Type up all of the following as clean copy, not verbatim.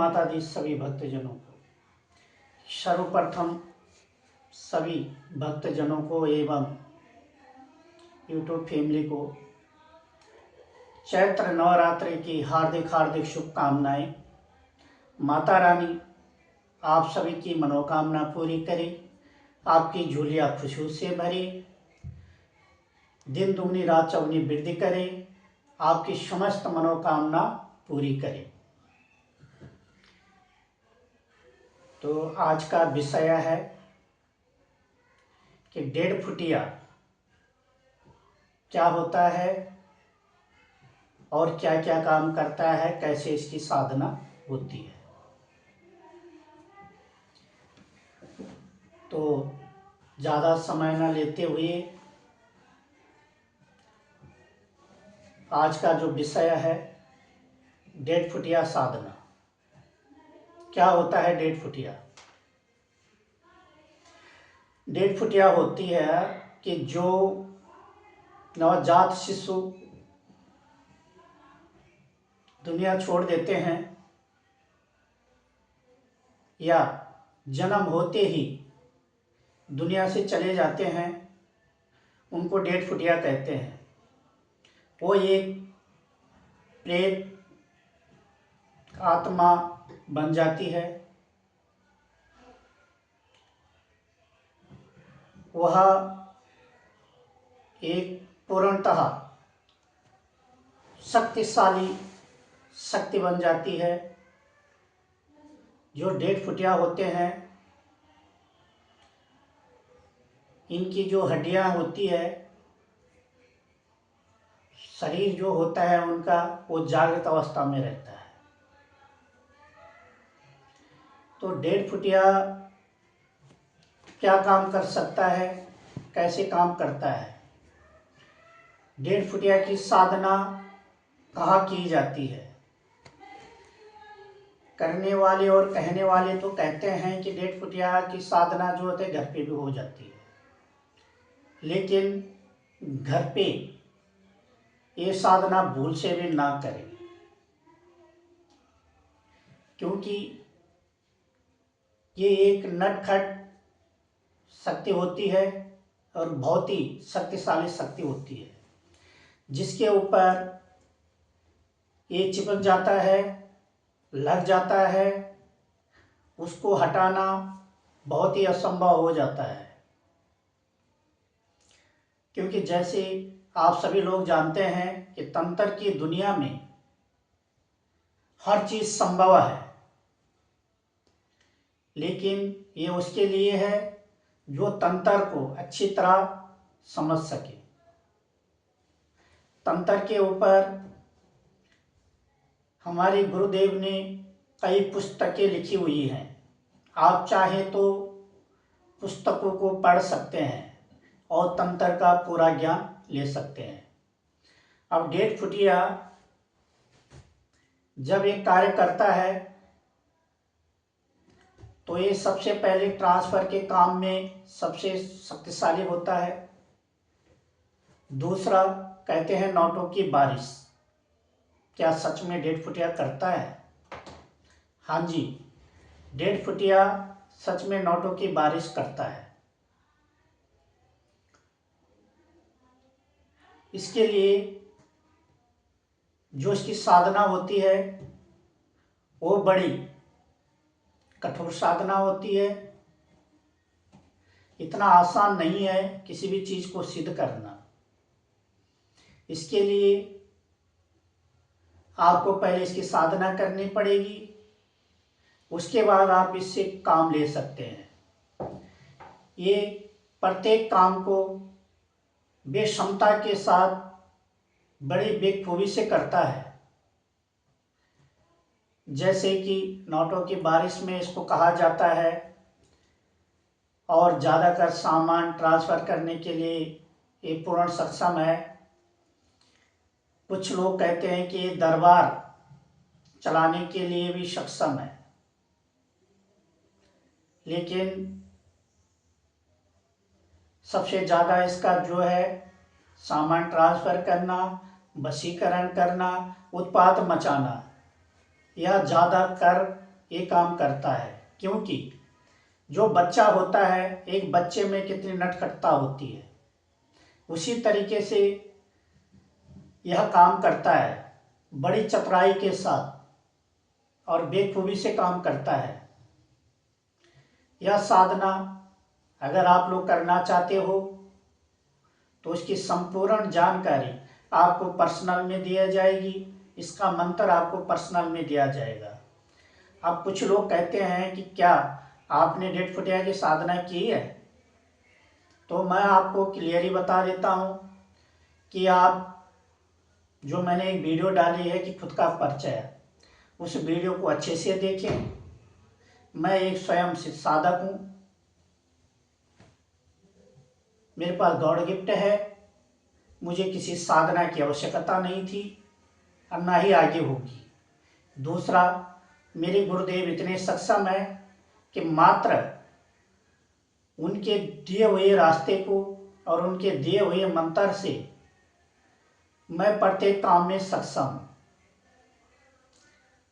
माता दी सभी भक्तजनों को। सर्वप्रथम सभी भक्तजनों को एवं यूट्यूब फैमिली को चैत्र नवरात्रि की हार्दिक हार्दिक शुभकामनाएं। माता रानी आप सभी की मनोकामना पूरी करे, आपकी झोलियां खुशियों से भरे, दिन दुगनी रात चौगनी वृद्धि करे, आपकी समस्त मनोकामना पूरी करे। तो आज का विषय है कि 1.5 फुटिया क्या होता है और क्या क्या काम करता है, कैसे इसकी साधना होती है। तो ज़्यादा समय न लेते हुए आज का जो विषय है 1.5 फुटिया साधना। क्या होता है 1.5 फुटिया? 1.5 फुटिया होती है कि जो नवजात शिशु दुनिया छोड़ देते हैं या जन्म होते ही दुनिया से चले जाते हैं, उनको 1.5 फुटिया कहते हैं। वो एक प्रेत आत्मा बन जाती है। वह एक पूर्णतः शक्तिशाली शक्ति बन जाती है। जो 1.5 फुटिया होते हैं, इनकी जो हड्डियां होती है, शरीर जो होता है उनका, वो जागृत अवस्था में रहता है। तो 1.5 फुटिया क्या काम कर सकता है, कैसे काम करता है? 1.5 फुटिया की साधना कहाँ की जाती है? करने वाले और कहने वाले तो कहते हैं कि 1.5 फुटिया की साधना जो होती है घर पे भी हो जाती है, लेकिन घर पे ये साधना भूल से भी ना करें, क्योंकि ये एक नटखट शक्ति होती है और बहुत ही शक्तिशाली शक्ति होती है, जिसके ऊपर ये चिपक जाता है, लग जाता है, उसको हटाना बहुत ही असंभव हो जाता है। क्योंकि जैसे आप सभी लोग जानते हैं कि तंत्र की दुनिया में हर चीज संभव है, लेकिन ये उसके लिए है जो तंत्र को अच्छी तरह समझ सके। तंत्र के ऊपर हमारे गुरुदेव ने कई पुस्तकें लिखी हुई हैं। आप चाहे तो पुस्तकों को पढ़ सकते हैं और तंत्र का पूरा ज्ञान ले सकते हैं। अब 1.5 फुटिया जब एक कार्य करता है तो ये सबसे पहले ट्रांसफर के काम में सबसे शक्तिशाली होता है। दूसरा कहते हैं नोटों की बारिश। क्या सच में 1.5 फुटिया करता है? हाँ जी, 1.5 फुटिया सच में नोटों की बारिश करता है। इसके लिए जो इसकी साधना होती है वो बड़ी कठोर साधना होती है। इतना आसान नहीं है किसी भी चीज को सिद्ध करना। इसके लिए आपको पहले इसकी साधना करनी पड़ेगी, उसके बाद आप इससे काम ले सकते हैं। ये प्रत्येक काम को बेक्षमता के साथ बड़ी बेखूबी से करता है। जैसे कि नोटों की बारिश में इसको कहा जाता है, और ज़्यादातर सामान ट्रांसफ़र करने के लिए ये पूर्ण सक्षम है। कुछ लोग कहते हैं कि ये दरबार चलाने के लिए भी सक्षम है, लेकिन सबसे ज़्यादा इसका जो है सामान ट्रांसफ़र करना, वशीकरण करना, उत्पात मचाना, यह ज़्यादातर ये काम करता है, क्योंकि जो बच्चा होता है, एक बच्चे में कितनी नटखटता होती है, उसी तरीके से यह काम करता है, बड़ी चतुराई के साथ और बेखूबी से काम करता है। यह साधना अगर आप लोग करना चाहते हो तो उसकी संपूर्ण जानकारी आपको पर्सनल में दिया जाएगी, इसका मंत्र आपको पर्सनल में दिया जाएगा। अब कुछ लोग कहते हैं कि क्या आपने डेढ़ फुटिया की साधना की है, तो मैं आपको क्लियरली बता देता हूँ कि आप जो मैंने एक वीडियो डाली है कि खुद का परिचय, उस वीडियो को अच्छे से देखें। मैं एक स्वयं सिद्ध साधक हूँ, मेरे पास गॉड गिफ्ट है, मुझे किसी साधना की आवश्यकता नहीं थी और ना ही आगे होगी। दूसरा, मेरे गुरुदेव इतने सक्षम हैं कि मात्र उनके दिए हुए रास्ते को और उनके दिए हुए मंत्र से मैं प्रत्येक काम में सक्षम हूँ।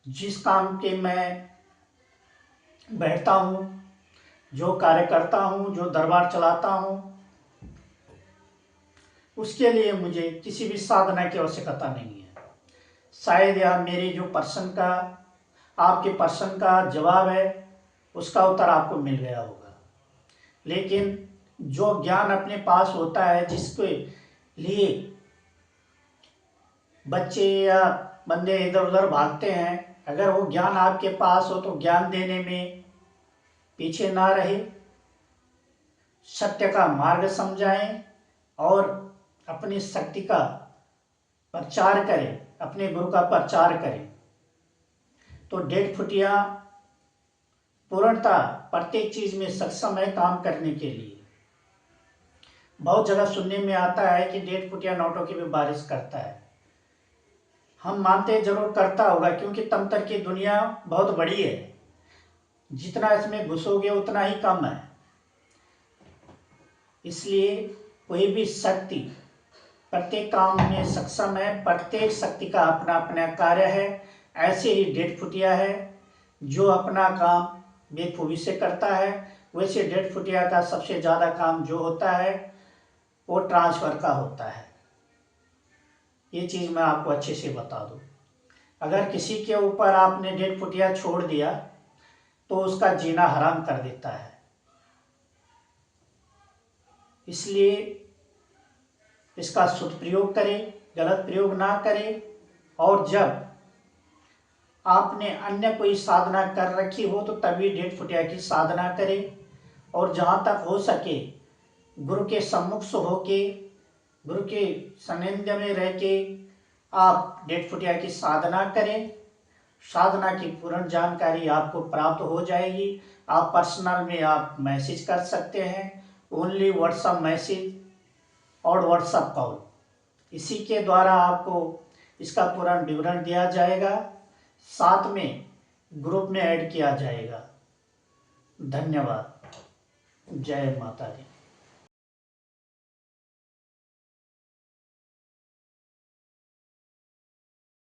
जिस काम के मैं बैठता हूँ, जो कार्य करता हूँ, जो दरबार चलाता हूँ, उसके लिए मुझे किसी भी साधना की आवश्यकता नहीं है। शायद यह मेरे जो प्रश्न का, आपके प्रश्न का जवाब है, उसका उत्तर आपको मिल गया होगा। लेकिन जो ज्ञान अपने पास होता है, जिसके लिए बच्चे या बंदे इधर उधर भागते हैं, अगर वो ज्ञान आपके पास हो तो ज्ञान देने में पीछे ना रहे, सत्य का मार्ग समझाएं और अपनी शक्ति का प्रचार करें, अपने गुरु का प्रचार करें। तो डेढ़ फुटिया पूर्णतः प्रत्येक चीज में सक्षम है काम करने के लिए। बहुत जगह सुनने में आता है कि डेढ़ फुटिया नोटों की भी बारिश करता है। हम मानते हैं जरूर करता होगा, क्योंकि तंत्र की दुनिया बहुत बड़ी है, जितना इसमें घुसोगे उतना ही कम है। इसलिए कोई भी शक्ति प्रत्येक काम में सक्षम है, प्रत्येक शक्ति का अपना अपना कार्य है। ऐसे ही डेढ़ फुटिया है जो अपना काम बेखूबी से करता है, वैसे डेढ़ फुटिया का सबसे ज़्यादा काम जो होता है वो ट्रांसफ़र का होता है। ये चीज़ मैं आपको अच्छे से बता दूं। अगर किसी के ऊपर आपने डेढ़ फुटिया छोड़ दिया तो उसका जीना हराम कर देता है। इसलिए इसका सदुपयोग करें, गलत प्रयोग ना करें। और जब आपने अन्य कोई साधना कर रखी हो तो तभी डेढ़ फुटिया की साधना करें। और जहाँ तक हो सके गुरु के सम्मुख से होके, गुरु के सानिध्य में रह के आप डेढ़ फुटिया की साधना करें। साधना की पूर्ण जानकारी आपको प्राप्त हो जाएगी। आप पर्सनल में आप मैसेज कर सकते हैं, ओनली व्हाट्सएप मैसेज और व्हाट्सएप कॉल, इसी के द्वारा आपको इसका पूर्ण विवरण दिया जाएगा, साथ में ग्रुप में ऐड किया जाएगा। धन्यवाद। जय माता दी।